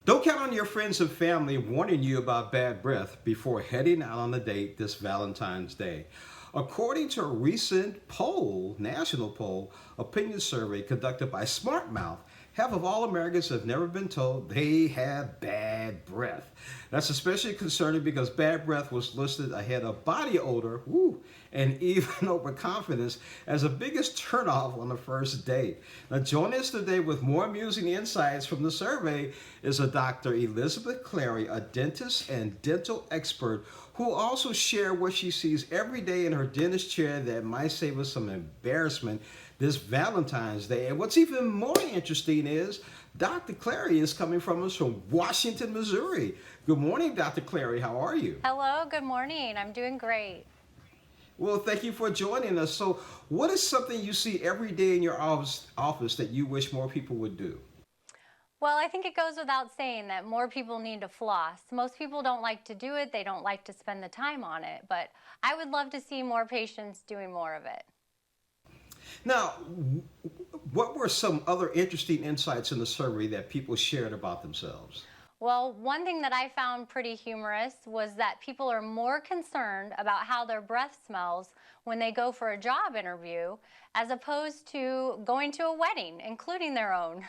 Don't count on your friends and family warning you about bad breath before heading out on a date this Valentine's Day. According to a recent poll, national poll, opinion survey conducted by SmartMouth, half of all Americans have never been told they have bad breath. That's especially concerning because bad breath was listed ahead of body odor, and even overconfidence as the biggest turnoff on the first date. Now, joining us today with more amusing insights from the survey is a Dr. Elizabeth Clary, a dentist and dental expert who also shared what she sees every day in her dentist chair that might save us some embarrassment this Valentine's Day. And what's even more interesting is Dr. Clary is coming from us from Washington, Missouri. Good morning, Dr. Clary. How are you? Hello, good morning. I'm doing great. Well, thank you for joining us. So, what is something you see every day in your office that you wish more people would do? Well, I think it goes without saying that more people need to floss. Most people don't like to do it. They don't like to spend the time on it. But I would love to see more patients doing more of it. Now, what were some other interesting insights in the survey that people shared about themselves? Well, one thing that I found pretty humorous was that people are more concerned about how their breath smells when they go for a job interview as opposed to going to a wedding, including their own.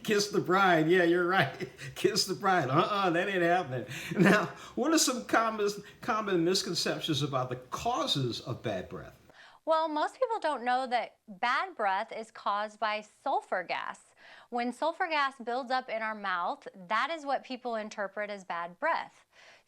Kiss the bride. Yeah, you're right. Kiss the bride. That ain't happening. Now, what are some common misconceptions about the causes of bad breath? Well, most people don't know that bad breath is caused by sulfur gas. When sulfur gas builds up in our mouth, that is what people interpret as bad breath.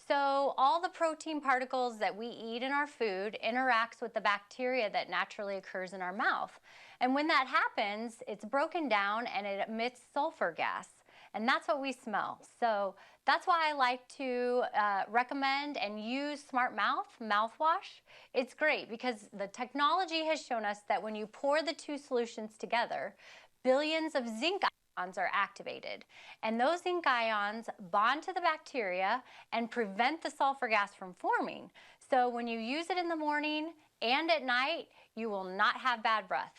So all the protein particles that we eat in our food interacts with the bacteria that naturally occurs in our mouth. And when that happens, it's broken down and it emits sulfur gas. And that's what we smell. So that's why I like to recommend and use Smart Mouth mouthwash. It's great because the technology has shown us that when you pour the two solutions together, billions of zinc ions are activated. And those zinc ions bond to the bacteria and prevent the sulfur gas from forming. So when you use it in the morning and at night, you will not have bad breath.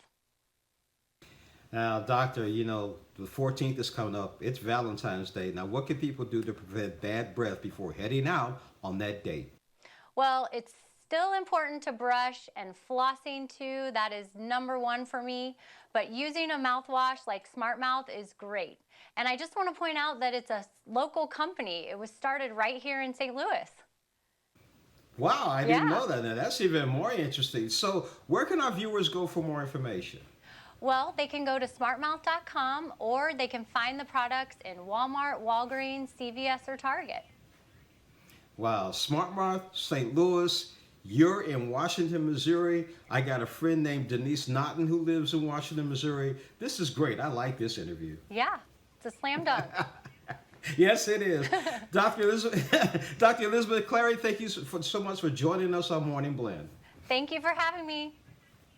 Now, doctor, the 14th is coming up. It's Valentine's Day. Now, what can people do to prevent bad breath before heading out on that date? Well, it's still important to brush and flossing too. That is number one for me. But using a mouthwash like Smart Mouth is great. And I just want to point out that it's a local company. It was started right here in St. Louis. Wow, I didn't Yeah. know that. Now, that's even more interesting. So, where can our viewers go for more information? Well, they can go to smartmouth.com or they can find the products in Walmart, Walgreens, CVS, or Target. Wow, Smart Mouth, St. Louis. You're in Washington, Missouri. I got a friend named Denise Naughton who lives in Washington, Missouri. This is great. I like this interview. Yeah, it's a slam dunk. Yes, it is. Dr. Elizabeth Clary, thank you so much for joining us on Morning Blend. Thank you for having me.